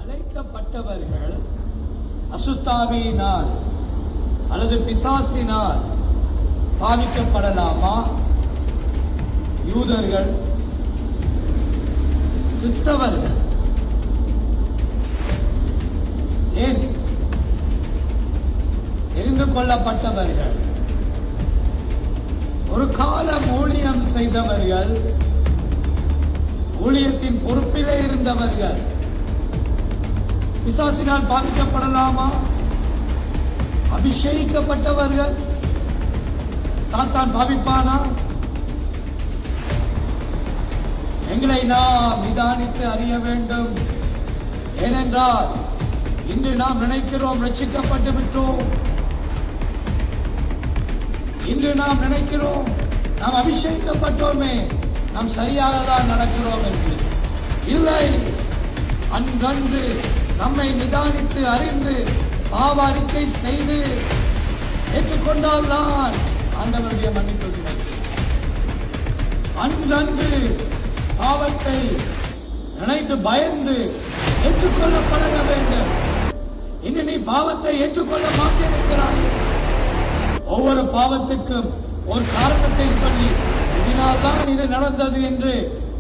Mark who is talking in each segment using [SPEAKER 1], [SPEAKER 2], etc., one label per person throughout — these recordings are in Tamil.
[SPEAKER 1] அழைக்கப்பட்டவர்கள் அசுத்தாவியினால் அல்லது பிசாசினால் பாதிக்கப்படலாமா? யூதர்கள், கிறிஸ்தவர்கள், ஏன் தெரிந்து கொள்ளப்பட்டவர்கள், ஒரு காலம் ஊழியம் செய்தவர்கள், ஊழியத்தின் பொறுப்பிலே இருந்தவர்கள் பிசாசினால் பாதிக்கப்படலாமா? அபிஷேகிக்கப்பட்டவர்கள் சாத்தான் பாவிப்பானா? எங்களை நாம் நிதானித்து அறிய வேண்டும். ஏனென்றால் இன்று நாம் நினைக்கிறோம் ரட்சிக்கப்பட்டு விட்டோம், இன்று நாம் நினைக்கிறோம் நாம் அபிஷேகிக்கப்பட்டோமே, நாம் சரியாக தான் நடக்கிறோம் என்று. இல்லை, அன்றன்று நம்மை நிதானித்து அறிந்து பாவ அறிக்கை செய்து ஏற்றுக்கொண்டால் தான் ஆண்டவருடைய மன்னிப்பு கிடைக்கும். அன்றன்று பாவத்தை நினைத்து பயந்து ஏற்றுக்கொள்ள பழக வேண்டும். இன்று நீ பாவத்தை ஏற்றுக்கொள்ள மாட்டேன். ஒவ்வொரு பாவத்துக்கும் ஒரு காரணத்தை சொல்லி இதனால்தான் இது நடந்தது என்று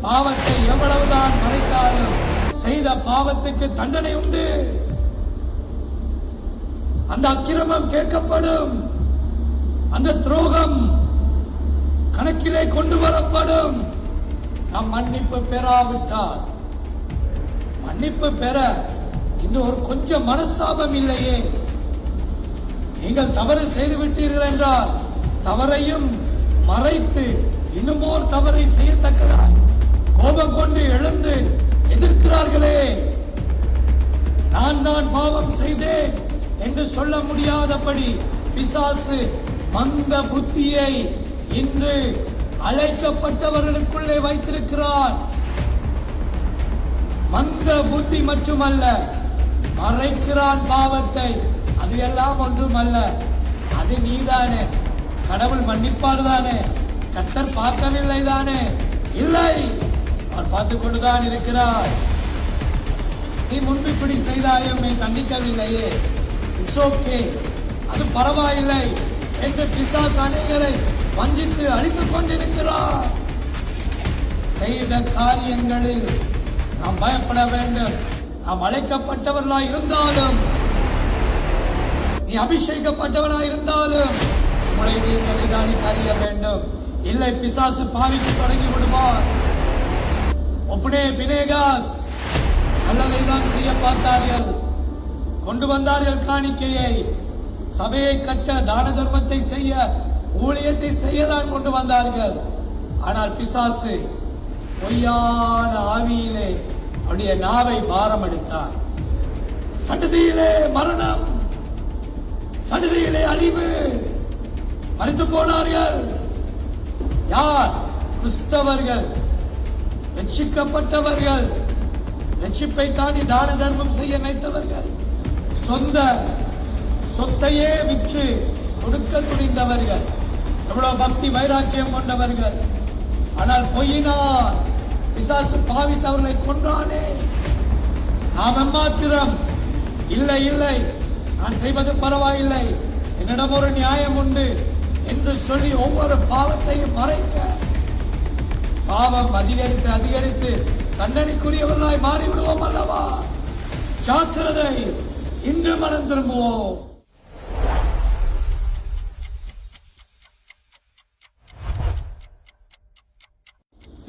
[SPEAKER 1] பாவத்தை எவ்வளவுதான் மறைத்தாலும் செய்த பாவத்துக்கு தண்டனை உண்டு. அந்த அக்கிரமம் கேட்கப்படும், அந்த துரோகம் கணக்கிலே கொண்டு வரப்படும். நாம் மன்னிப்பு பெறாவிட்டால், மன்னிப்பு பெற இந்த ஒரு கொஞ்சம் மனஸ்தாபம் இல்லையே. நீங்கள் தவறு செய்து விட்டீர்கள் என்றால் தவறையும் மறைத்து இன்னுமோர் தவறை செய்யத்தக்கதாய் கோபம் கொண்டு எழுந்து எதிர்க்கிறார்களே. நான் தான் பாவம் செய்தேன் என்று சொல்ல முடியாதபடி பிசாசு மந்த புத்தியை இன்று அழைக்கப்பட்டவர்களுக்குள்ளே வைத்திருக்கிறார். மந்த புத்தி மட்டுமல்ல, மறைக்கிறான் பாவத்தை. அது எல்லாம் ஒன்றுமல்ல, அது நீதானே, கடவுள் மன்னிப்பார் தானே, கர்த்தர் பார்க்கவில்லை தானே? இல்லை, அவர் பார்த்து கொண்டுதான் இருக்கிறார். நீ முன்பு இப்படி செய்தாயே, உன்னை கண்டிக்கவில்லையே, இட்ஸ் ஓகே, அது பரவாயில்லை என்று பிசாசு அநேகரை வஞ்சித்து அழித்துக் கொண்டிருக்கிறார். செய்த காரியங்களில் நாம் பயப்பட வேண்டும். நாம் அழைக்கப்பட்டவர்களாய் இருந்தாலும், நீ அபிஷேகப்பட்டவனாய் இருந்தாலும் உங்களை நீங்கள் நிதானித்து அறிய வேண்டும். இல்லை, பிசாசு பாவிக்கு தொடங்கி விடுவார். ஒப்பனே பினேகாஸ் நல்லதைதான் செய்ய பார்த்தார்கள், கொண்டு வந்தார்கள் காணிக்கையை, சபையை கட்ட, தான தர்மத்தை செய்ய, ஊழியத்தை செய்யதான் கொண்டு வந்தார்கள். ஆனால் பிசாசு பொய்யான ஆவியிலே அவருடைய நாவை பாரம் எடுத்தார். சடுதியிலே மரணம், சடுதியிலே அழிவு, மறித்து போனார்கள். யார்? கிறிஸ்தவர்கள், ரட்சிக்கப்பட்டவர்கள், ரட்சிப்பை தாண்டி தான தர்மம் செய்ய நினைத்தவர்கள், சொந்த சொத்தையே விற்று கொடுக்க துணிந்தவர்கள், எவ்வளவு பக்தி வைராக்கியம் கொண்டவர்கள். ஆனால் பொய்யினால் பிசாசு பாவித்தவர்களை கொன்றானே. நாம் எம்மாத்திரம் இல்லை இல்லை, நான் செய்வது பரவாயில்லை, என்னிடம் ஒரு நியாயம் உண்டு என்று சொல்லி ஒவ்வொரு பாவத்தையும் மறைக்க பாவம் அதிகரித்து அதிகரித்து தண்டனைக்குரியவர்களாய் மாறிவிடுவோம் அல்லவா? ஜாக்கிரதை, இன்று மனம் திரும்புவோம்.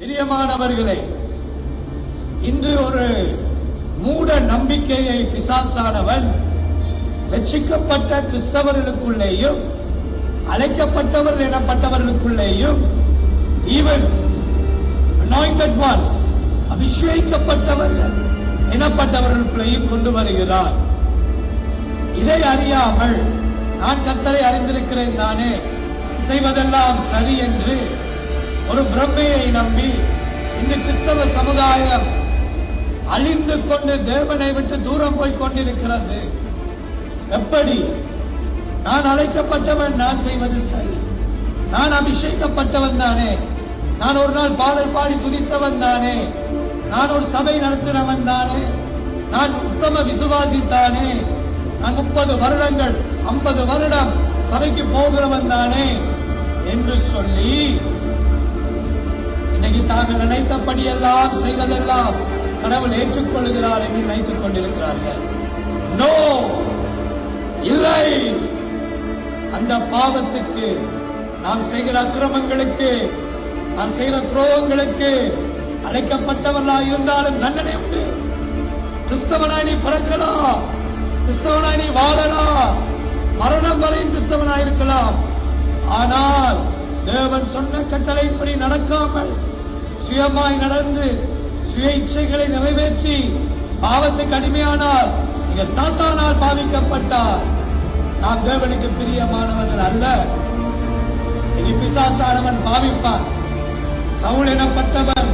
[SPEAKER 1] பிரியமானவர்களே, இன்று ஒரு மூட நம்பிக்கையை பிசாசானவன் ரட்சிக்கப்பட்ட கிறிஸ்தவர்களுக்குள்ளேயும் அழைக்கப்பட்டவர்கள் எனப்பட்டவர்களுக்குள்ளேயும், ஈவன் அனாயிண்டட் ஒன்ஸ், அபிஷேகிக்கப்பட்டவர்கள் எனப்பட்டவர்களுக்குள்ளேயும் கொண்டு வருகிறார். இதை அறியாமல் நான் கர்த்தரை அறிந்திருக்கிறேன் தானே, செய்வதெல்லாம் சரி என்று ஒரு பிரம்மையை நம்பி இந்த கிறிஸ்தவ சமுதாயம் அழிந்து கொண்டு தேவனை விட்டு தூரம் போய் கொண்டிருக்கிறது. எப்படி? நான் அழைக்கப்பட்டவன், நான் செய்வது சரி, நான் அபிஷேகப்பட்டவன் தானே, நான் ஒரு நாள் பாடல் பாடி துதித்தவன் தானே, நான் ஒரு சபை நடத்தினவன் தானே, நான் உத்தம விசுவாசி தானே, நான் 30 வருடங்கள் 50 வருடம் சபைக்கு போகிறவன் தானே என்று சொல்லி இன்னைக்கு தாங்கள் நினைத்தபடி எல்லாம் செய்வதெல்லாம் கடவுள் ஏற்றுக்கொள்கிறார் என்று நினைத்துக் கொண்டிருக்கிறார்கள். நோ, இல்லை. அந்த பாவத்துக்கு, நாம் செய்கிற அக்கிரமங்களுக்கு, நாம் செய்கிற துரோகங்களுக்கு அழைக்கப்பட்டவர்களாக இருந்தாலும் தண்டனை உண்டு. கிறிஸ்தவனாய் நீ பிறக்கலாம், கிறிஸ்தவனாய் நீ வாழலாம், மரணம் வரை கிறிஸ்தவனாய் இருக்கலாம். ஆனால் தேவன் சொன்ன கட்டளைப்படி நடக்காமல் சுயமாய் நடந்து சுய இச்சைகளை நிறைவேற்றி பாவத்துக்கு அடிமையானால் நீங்கள் சாத்தானால் பாவிக்கப்பட்டார். நாம் தேவனுக்கு பிரியமானவர்கள் அல்ல. இனி பிசாசானவன் பாவிப்பான். சவுல் எனப்பட்டவன்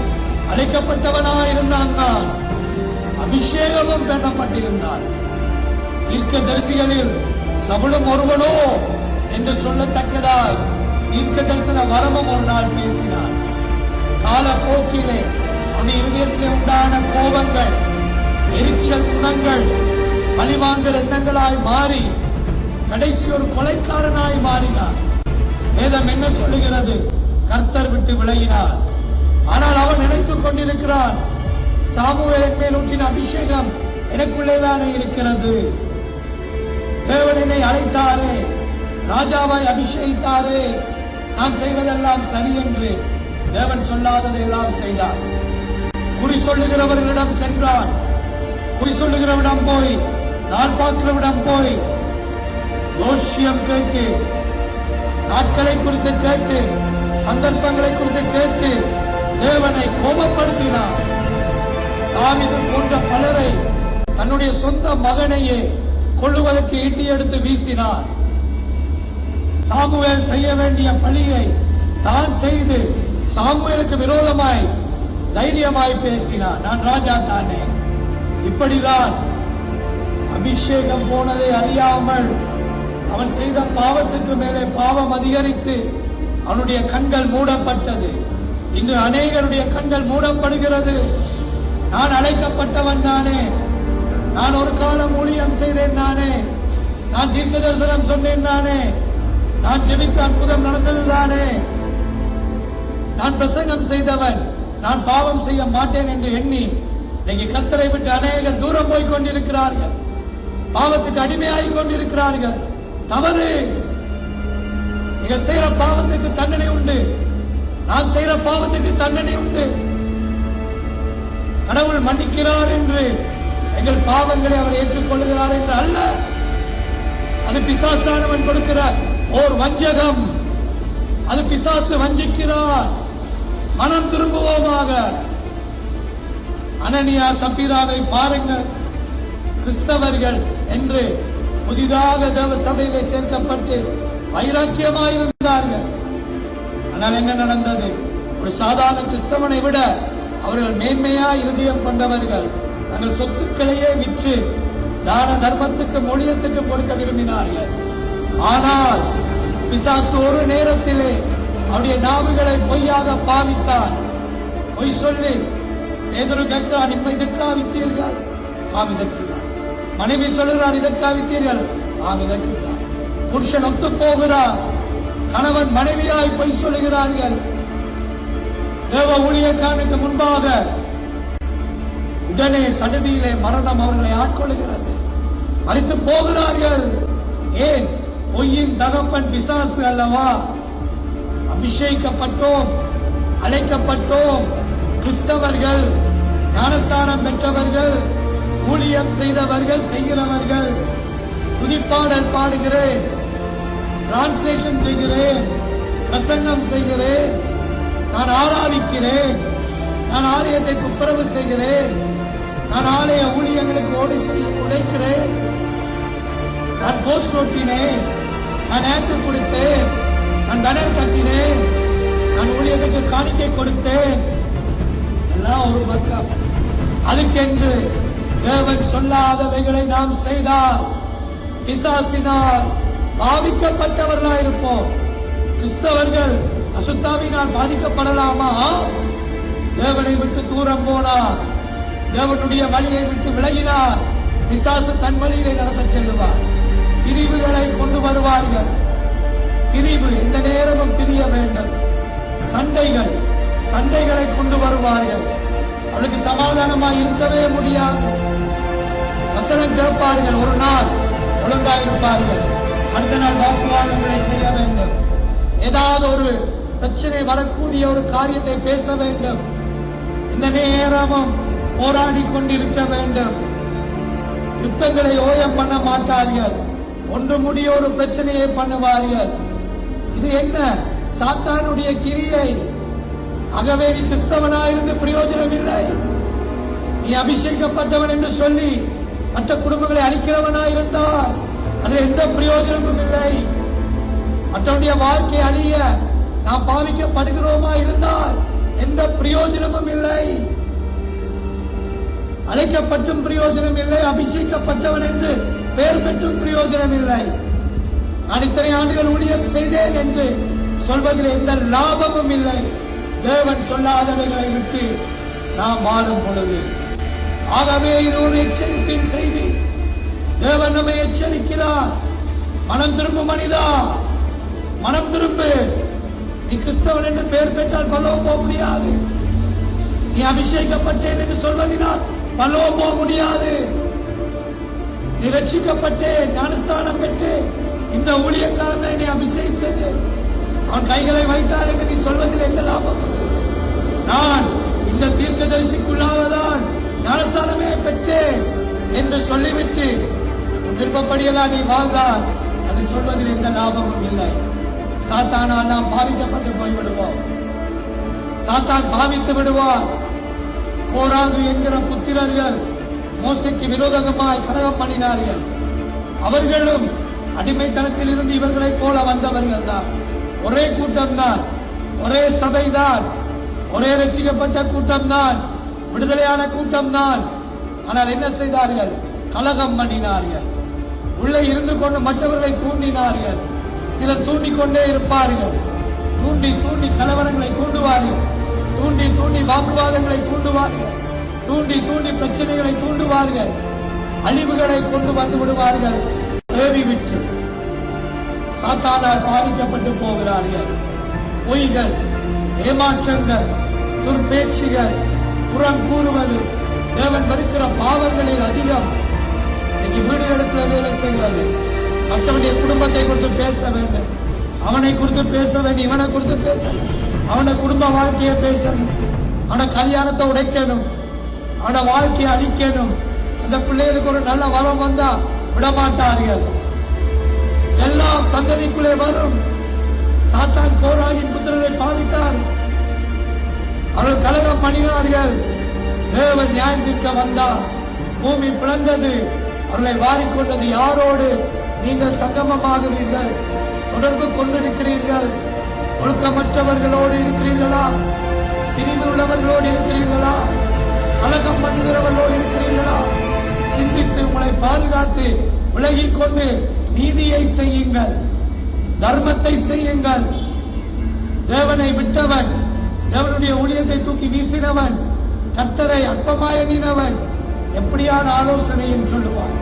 [SPEAKER 1] அழைக்கப்பட்டவனாயிருந்தான், தான் அபிஷேகமும் பெறப்பட்டிருந்தான். தீர்க்க தரிசிகளில் சவுலும் ஒருவனோ என்று சொல்லத்தக்கதாய் தீர்க்க தரிசன வரமும் ஒரு நாள் பேசினான். காலப்போக்கிலே அவனுடைய இருதயத்திலே உண்டான கோபங்கள், எரிச்சல் குணங்கள், பழிவாங்கல் எண்ணங்களாய் மாறி கடைசி ஒரு கொலைக்காரனாய் மாறினார். வேதம் என்ன சொல்லுகிறது? கர்த்தர் விட்டு விலகினார். ஆனால் அவன் நினைத்துக் கொண்டிருக்கிறான், சாமுவேலின் மேல் ஊற்றின அபிஷேகம் எனக்குள்ளேதானே இருக்கிறது. தேவன் என்னை அழைத்தாரே, ராஜாவாய் அபிஷேகித்தாரே, நாம் செய்வதெல்லாம் சரி என்று தேவன் சொல்லாததை எல்லாம் செய்தார். குறி சொல்லுகிறவர்களிடம் சென்றான். குறி சொல்லுகிறவரிடம் போய், நான் பார்க்கிறவரிடம் போய் ஜோசியம் கேட்டு, நாட்களை குறித்து கேட்டு, சந்தர்ப்பங்களை குறித்து கேட்டு தேவனை கோபப்படுத்தினார். தாவீது போன்ற பலரை தன்னுடைய சொந்த மகனையே கொள்ளுவதற்கு ஈட்டி எடுத்து வீசினார். சாமுவேல் செய்ய வேண்டிய பழியை தான் செய்து சாமுவேலுக்கு விரோதமாய் தைரியமாய் பேசினார். நான் ராஜா தானே. இப்படிதான் அபிஷேகம் போனதை அறியாமல் அவன் செய்த பாவத்துக்கு மேலே பாவம் அதிகரித்து அவனுடைய கண்கள் மூடப்பட்டது. இன்று அநேகருடைய கண்கள் மூடப்படுகிறது. நான் அழைக்கப்பட்டவன் தானே, நான் ஒரு காலம் ஊழியம் செய்தேன் தானே, நான் தீர்க்க தரிசனம் சொன்னேன் தானே, நான் ஜெபிக்க அற்புதம் நடந்தது தானே, நான் பிரசங்கம் செய்தவன், நான் பாவம் செய்ய மாட்டேன் என்று எண்ணி இன்னைக்கு கர்த்தரை விட்டு அநேகர் தூரம் போய் கொண்டிருக்கிறார்கள். பாவத்துக்கு அடிமையாகிக் கொண்டிருக்கிறார்கள். தவறு. நீங்கள் செய்கிற பாவத்துக்கு தண்டனை உண்டு. நான் செய்கிற பாவத்துக்கு தண்டனை உண்டு. கடவுள் மன்னிக்கிறார் என்று எங்கள் பாவங்களை அவர் ஏற்றுக்கொள்கிறார் என்று அல்ல. அது பிசாசானவன் கொடுக்கிற ஓர் வஞ்சகம். அது பிசாசு வஞ்சிக்கிறார். மனம் திரும்புவோமாக. அனனியா சப்பீராவை பாருங்கள். கிறிஸ்தவர்கள் என்று புதிதாக தேவ சபையிலே சேர்க்கப்பட்டு வைராக்கியமாயிருந்தார்கள். ஆனால் என்ன நடந்தது? ஒரு சாதாரண கிறிஸ்தவனை விட அவர்கள் மேன்மையா இருதயம் கொண்டவர்கள். தங்கள் சொத்துக்களையே விற்று தான தர்மத்துக்கு மொழியத்துக்கு கொடுக்க விரும்பினார்கள். ஆனால் பிசாசு ஒரு நேரத்திலே அவருடைய நாவுகளை பொய்யாக பாவித்தான். பொய் சொல்லி பேதுரு கேட்கிறான், இதற்கா வித்தீர்கள்? ஆம், இதற்குதான். மனைவி சொல்லுகிறார், இதற்கா வித்தீர்கள்? ஆம், இதற்குதான். புருஷன் ஒத்து போகிறார். கணவன் மனைவியாய் பொய் சொல்லுகிறார்கள். தேவ ஊழியக்காரனுக்கு முன்பாக உடனே சடுதியிலே மரணம் அவர்களை ஆட்கொள்கிறது. மறித்து போகிறார்கள். ஏன்? பொய்யின் தகப்பன் பிசாசு அல்லவா? அபிஷேகிக்கப்பட்டோம், அழைக்கப்பட்டோம், கிறிஸ்தவர்கள், ஞானஸ்தானம் பெற்றவர்கள், ஊழியம் செய்தவர்கள், செய்கிறவர்கள். துதிப்பாடல் பாடுகிறேன், டிரான்ஸ்லேஷன் செய்கிறேன், பிரசங்கம் செய்கிறேன், நான் ஆராதிக்கிறேன், நான் ஆலயத்தை துப்புரவு செய்கிறேன், நான் ஆலய ஊழியங்களுக்கு உடைக்கிறேன், நான் போஸ்ட் ஓட்டினேன், நான் ஆட்டு கொடுத்தேன், நான் தனர் கட்டினேன், நான் ஊழியத்துக்கு காணிக்கை கொடுத்தேன். எல்லாம் ஒரு பக்கம். அதுக்கென்று தேவன் சொல்லாதவைகளை நாம் செய்தால் பிசாசினால் பாதிக்கப்பட்டவர்களாயிருப்போம். கிறிஸ்தவர்கள் அசுத்தாவினால் பாதிக்கப்படலாமா? தேவனை விட்டு தூரம் போனார். தேவனுடைய வழியை விட்டு விலகினார் பிசாசு தன் வழியிலே நடத்த செல்லுவார். பிரிவுகளை கொண்டு வருவார்கள். பிரிவு எந்த நேரமும் பிரிய வேண்டும். சண்டைகளை கொண்டு வருவார்கள். அவளுக்கு சமாதானமாக இருக்கவே முடியாது. வசனம் கேட்பார்கள், ஒரு நாள் ஒழுங்காயிருப்பார்கள், அடுத்த நாள் வாக்குவாதங்களை செய்ய வேண்டும். ஏதாவது ஒரு பிரச்சனை வரக்கூடிய ஒரு காரியத்தை பேச வேண்டும். இந்த நேரமும் போராடி கொண்டிருக்க வேண்டும். யுத்தங்களை ஓயம் பண்ண மாட்டார்கள். ஒன்று முடிய ஒரு பிரச்சனையை பண்ணுவார்கள். இது என்ன? சாத்தானுடைய கிரியை. ஆகவே நீ கிறிஸ்தவனாயிருந்து பிரயோஜனம் இல்லை. நீ அபிஷேகப்பட்டவன் என்று சொல்லி மற்ற குடும்பங்களை அழிக்கிறவனாயிருந்தால் அதில் எந்த பிரயோஜனமும் இல்லை. மற்றவனுடைய வாழ்க்கை அழிய நாம் பாவிக்கப்படுகிறோமா இருந்தால் எந்த பிரயோஜனமும் இல்லை. அழைக்கப்பட்டும் பிரயோஜனம் இல்லை, அபிஷேகப்பட்டவன் என்று பெயர் பெற்றும் பிரயோஜனம் இல்லை. நான் இத்தனை ஆண்டுகள் ஊழியம் செய்தேன் என்று சொல்வதில் எந்த லாபமும் இல்லை. தேவன் சொல்லாதவைகளை விட்டு நாம் வாழும் பொழுது. ஆகவே இது ஒரு எச்சரிப்பின் செய்தி. தேவன் நம்மை எச்சரிக்கிறார். மனம் திரும்பும் மனிதா, மனம் திரும்பு. நீ கிறிஸ்தவன் என்று பெயர் பெற்றால் பரலோகம் போக முடியாது. நீ அபிஷேகப்பட்டேன் என்று சொல்வதினால் பரலோகம் போக முடியாது. நீ ரட்சிக்கப்பட்டேன், ஞானஸ்தானம் பெற்றேன், இந்த ஊழியக்காரன் என்னை அபிஷேகிச்சது, அவன் கைகளை வைத்தார் என்று நீ சொல்வதில் எந்த லாபம்? நான் இந்த தீர்க்கதரிசிக்குள்ளாகதான் ஞானஸ்தானமே பெற்றேன் என்று சொல்லிவிட்டு விருப்பப்படியெல்லாம் நீ வாழ்ந்தால் அதை சொல்வதில் எந்த லாபமும் இல்லை. சாத்தானால் நாம் பாவிக்கப்பட்டு போய்விடுவோம். சாத்தான் பாவித்து விடுவார். கோராகு என்கிற புத்திரர்கள் மோசைக்கு விரோதமாய் கலகம் பண்ணினார்கள். அவர்களும் அடிமைத்தனத்தில் இருந்து இவர்களைப் போல வந்தவர்கள் தான். ஒரே கூட்டம் தான், ஒரே சபைதான், ஒரே ரட்சிக்கப்பட்ட கூட்டம் தான், விடுதலையான கூட்டம் தான். ஆனால் என்ன செய்தார்கள்? கலகம் பண்ணினார்கள். உள்ளே இருந்து கொண்டு மற்றவர்களை தூண்டினார்கள். சிலர் தூண்டிக்கொண்டே இருப்பார்கள். தூண்டி தூண்டி கலவரங்களை தூண்டுவார்கள். தூண்டி தூண்டி வாக்குவாதங்களை தூண்டுவார்கள். தூண்டி தூண்டி பிரச்சனைகளை தூண்டுவார்கள். அழிவுகளை கொண்டு வந்து விடுவார்கள். ஏவி விட்டு சாத்தானால் பாதிக்கப்பட்டு போகிறார்கள். பொய்கள், ஏமாற்றங்கள், துர்பேச்சுகள், புறம் கூறுவது, தேவன் மறுக்கிற பாவங்களில் அதிகம் இன்னைக்கு வீடுகளுக்குள்ள வேலை செய்கிறது. மற்றவனுடைய குடும்பத்தை குறித்து பேச வேண்டும், அவனை குறித்து பேச வேண்டும், இவனை குறித்து பேச வேண்டும், அவன குடும்ப வாழ்க்கையை பேசணும், அவன கல்யாணத்தை உடைக்கணும், அவன வாழ்க்கையை அழிக்கணும். அந்த பிள்ளைகளுக்கு ஒரு நல்ல வரம் வந்தா விடமாட்டார்கள். எல்லாம் சந்ததிக்குள்ளே வரும். சாத்தான் கோராகின் புத்திரரை பாவித்தார். அவர்கள் கலகம் பண்ணினார்கள். தேவன் நியாயம் தீர்க்க வந்தார். பூமி பிளந்தது. அவர்களை வாரிக்கொண்டது. யாரோடு நீங்கள் சங்கமமாகிறீர்கள், தொடர்பு கொண்டிருக்கிறீர்கள்? ஒழுக்கமற்றவர்களோடு இருக்கிறீர்களா? பிரிவு உள்ளவர்களோடு இருக்கிறீர்களா? கலகம் பண்ணுகிறவர்களோடு இருக்கிறீர்களா? சிந்தித்து உங்களை பாதுகாத்து விலகிக் கொண்டு நீதியை செய்யுங்கள், தர்மத்தை செய்யுங்கள். தேவனை விட்டவன், தேவனுடைய ஊழியத்தை தூக்கி வீசினவன், கர்த்தரை அற்பமாய் எண்ணினவன் எப்படியான ஆலோசனையும் சொல்லுவான்.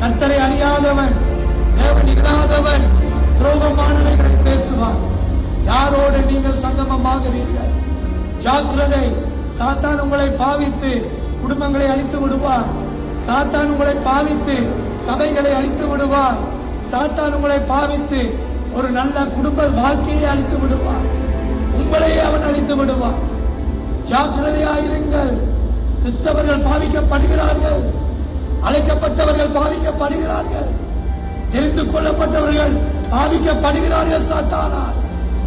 [SPEAKER 1] கர்த்தரை அறியாதவன், தேவன் இல்லாதவன் துரோகமானவைகளை பேசுவான். யாரோடு நீங்கள் சங்கமமாகிறீர்கள்? ஜாக்கிரதை. சாத்தான் உங்களை பாவித்து குடும்பங்களை அழித்து விடுவார். சாத்தான் உங்களை பாவித்து சபைகளை அழித்து விடுவார். சாத்தான் உங்களை பாவித்து ஒரு நல்ல குடும்ப வாழ்க்கையை அழித்து விடுவார். உங்களையே அவன் அழித்து விடுவார். ஜாக்கிரதையாயிருங்கள். கிறிஸ்தவர்கள் பாவிக்கப்படுகிறார்கள், அழைக்கப்பட்டவர்கள் பாவிக்கப்படுகிறார்கள், தெரிந்து கொள்ளப்பட்டவர்கள் பாவிக்கப்படுகிறார்கள். சாத்தானால்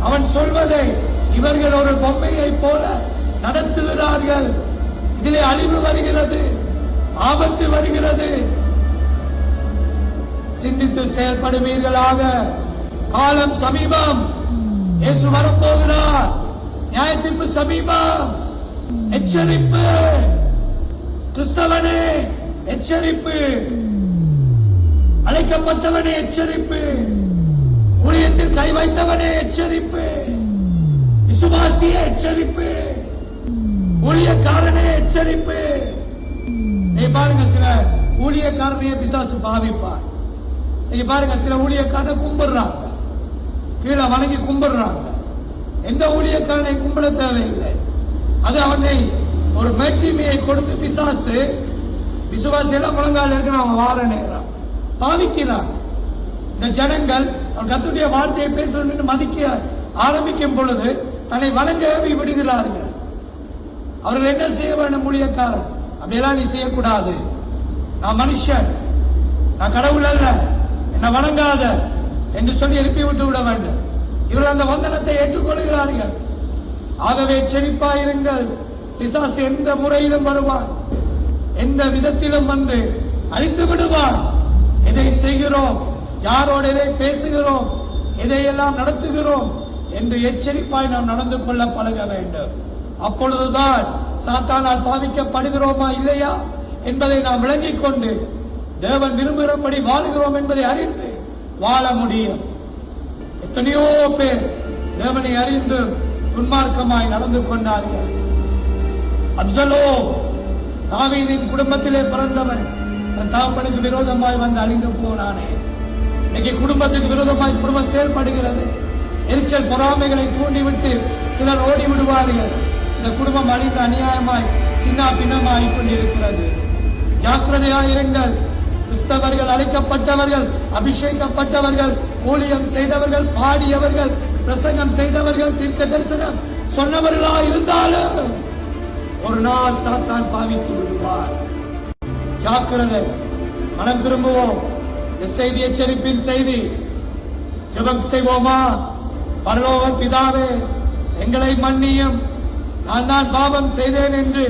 [SPEAKER 1] அவன் சொல்வதை இவர்கள் ஒரு பொம்மையை போல நடத்துகிறார்கள். இதிலே அழிவு வருகிறது, ஆபத்து வருகிறது. சிந்தித்து செயல்படுவீர்களாக. காலம் சமீபம். இயேசு வரப்போகிறார். நியாயத்தீர்ப்பு சமீபம். எச்சரிப்பு. கிறிஸ்தவனே எச்சரிப்பு. அழைக்கப்பட்டவனே எச்சரிப்பு. ஊழியத்தில் கை வைத்தவனே எச்சரிப்பு. விசுவாசியே எச்சரிப்பு. ஊழியக்காரனே எச்சரிப்பு. நீங்க பாருங்க, சில ஊழியக்காரனையே பிசாசு பாவிப்பார். நீங்க பாருங்க, சில ஊழியக்காரனை கும்பிடுறாங்க, கீழே வணங்கி கும்பிடுறாங்க. எந்த ஊழியக்காரனை கும்பிட தேவையில்லை. அது அவனை ஒரு மேட்டிமையை கொடுத்து பிசாசு விசுவாசியெல்லாம் முழங்கால இருக்கிற அவன் வார நேரம் பாவிக்கிறான். இந்த ஜனங்கள் அவன் கர்த்தருடைய வார்த்தையை பேசணும் மதிக்க ஆரம்பிக்கும் பொழுது தன்னை வணங்க விடுகிறார்கள். அவர்கள் என்ன செய்ய வேண்டும்? ஊழியக்காரன், அப்படியெல்லாம் நீ செய்யக்கூடாது, நான் மனுஷன், நான் கடவுள் அல்ல, என்ன வணங்காத என்று சொல்லி எழுப்பி விட்டு விட வேண்டும். இவர்கள் அந்த வந்தனத்தை ஏற்றுக்கொள்கிறார்கள். ஆகவே எச்சரிப்பாயிருங்கள், பிசாசு எந்த முறையிலும் வருவான், எந்த விதத்திலும் வந்து அழித்து விடுவான். எதை செய்கிறோம், யாரோடு எதை பேசுகிறோம், எதையெல்லாம் நடத்துகிறோம் என்று எச்சரிப்பாய் நாம் நடந்து கொள்ள பழக வேண்டும். அப்பொழுதுதான் சாத்தானால் பாதிக்கப்படுகிறோமா இல்லையா என்பதை நாம் விளங்கிக் கொண்டு தேவன் விரும்புகிறபடி வாழுகிறோம் என்பதை அறிந்து வாழ முடியும். எத்தனையோ பேர் தேவனை அறிந்து துன்மார்க்கமாய் நடந்து கொண்டார்கள். அப்சலோம் தாவீதின் குடும்பத்திலே பிறந்தவன், தன் தகப்பனுக்கு விரோதமாய் வந்து அழிந்து போனானே. இன்னைக்கு குடும்பத்துக்கு விரோதமாய் குடும்பம் செயல்படுகிறது. எரிச்சல் பொறாமைகளை தூண்டிவிட்டு சிலர் ஓடி விடுவார்கள். இந்த குடும்பம் அழிந்து அநியாயமாய் சின்ன பின்னமாய் கொண்டிருக்கிறது. ஜாக்கிரதையாயிருங்கள். கிறிஸ்தவர்கள், அழைக்கப்பட்டவர்கள், அபிஷேகப்பட்டவர்கள், ஊழியம் செய்தவர்கள், பாடியவர்கள், பிரசங்கம் செய்தவர்கள், தீர்க்க தரிசனம் சொன்னவர்களா இருந்தாலும் ஒரு நாள் சாத்தான் பாவித்து விடுவார். ஜாக்கிரதை. மனம் திரும்புவோம். இந்த செய்தி எச்சரிப்பின் செய்தி. ஜெபம் செய்வோமா? பரலோக பிதாவே, எங்களை மன்னியும். நான் தான் பாவம் செய்தேன் என்று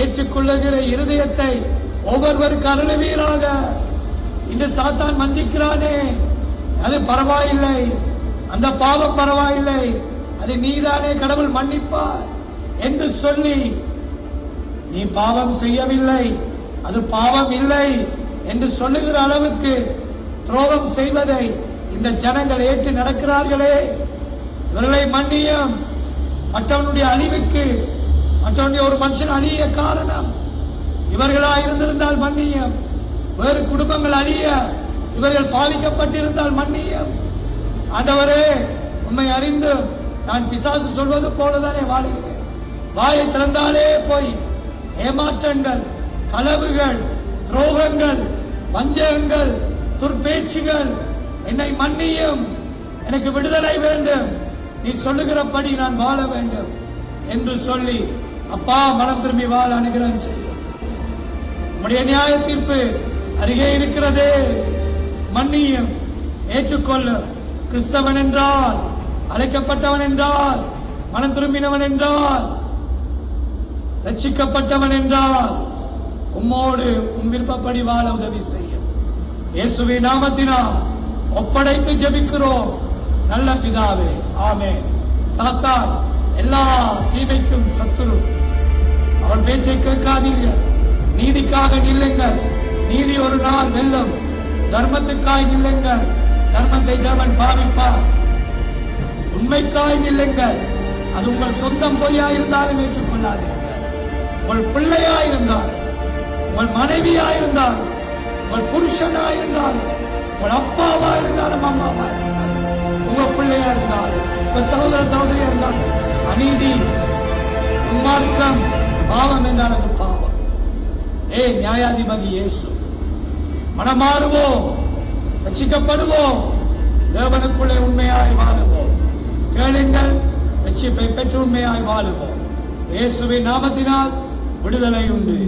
[SPEAKER 1] ஏற்றுக்கொள்ளுகிற இருதயத்தை ஒவ்வொருவருக்கு அருளுவீராக. இன்று சாத்தான் வஞ்சிக்கிறானே, அது பரவாயில்லை, அந்த பாவம் பரவாயில்லை, அது நீதானே கடவுள் மன்னிப்பார் என்று சொல்லி, நீ பாவம் செய்யவில்லை, அது பாவம் இல்லை என்று சொல்லுகிற அளவுக்கு துரோகம் செய்வதை இந்த ஜனங்கள் ஏற்று நடக்கிறார்களே, இவர்களை மன்னியும். மற்றவனுடைய அழிவுக்கு, மற்றவனுடைய ஒரு மனுஷன் அழிய காரணம் இவர்களா இருந்திருந்தால் மன்னியும். வேறு குடும்பங்கள் அழிய இவர்கள் பாதிக்கப்பட்டிருந்தால் மன்னியும். ஆண்டவரே, உண்மை அறிந்து நான் பிசாசு சொல்வது போலதானே வாழுகிறேன். வாயை திறந்தாலே போய் ஏமாற்றங்கள், களவுகள், துரோகங்கள், வஞ்சகங்கள், துர்பேச்சுகள், என்னை மன்னியும், எனக்கு விடுதலை வேண்டும், நீ சொல்லுகிறபடி நான் வாழ வேண்டும் என்று சொல்லி, அப்பா மனம் திரும்பி வாழ அனுகிரகம் செய்யும். உம்முடைய நியாய தீர்ப்பு அருகே இருக்கிறதே, மன்னியும், ஏற்றுக்கொள்ளும். கிறிஸ்தவன் என்றால், அழைக்கப்பட்டவன் என்றால், மனம் திரும்பினவன் என்றால், ரட்சிக்கப்பட்டவன் என்றால் உம்மோடு உம் விருப்பப்படி வாழ உதவி செய்யும். இயேசுவின் நாமத்தினால் ஒப்படைத்து ஜெபிக்கிறோம் நல்ல பிதாவே, ஆமென். சாத்தான் எல்லா தீமைக்கும் சத்துரு. அவன் பேச்சை கேட்காதீர்கள். நீதிக்காக நில்லுங்கள், நீதி ஒரு நாள் வெல்லும். தர்மத்துக்காய் நில்லுங்கள், தர்மத்தை தேவன் பாவிப்பார். உண்மைக்காய் நில்லுங்கள், அது உங்கள் சொந்தம் பொய்யாயிருந்தாலும் ஏற்றுக்கொள்ளாதீர்கள். உங்கள் பிள்ளையாயிருந்தாலும், உங்கள் மனைவியாயிருந்தாலும், உங்கள் புருஷனாயிருந்தாலும், உங்கள் அப்பாவா இருந்தாலும், அம்மாவா இருந்தாலும், உங்க பிள்ளையா இருந்தாலும், உங்க சகோதர சகோதரியா இருந்தாலும், அநீதி, துன்மார்க்கம், பாவம் என்றால் அது பாவம். நியாயாதிபதி இயேசு. மனமாறுவோம், ரட்சிக்கப்படுவோம், தேவனுக்குள்ளே உண்மையாய் வாழுவோம். கேளுங்கள், ரட்சிப்பை பெற்று உண்மையாய் வாழுவோம். இயேசுவின் நாமத்தினால் விடுதலை உண்டு.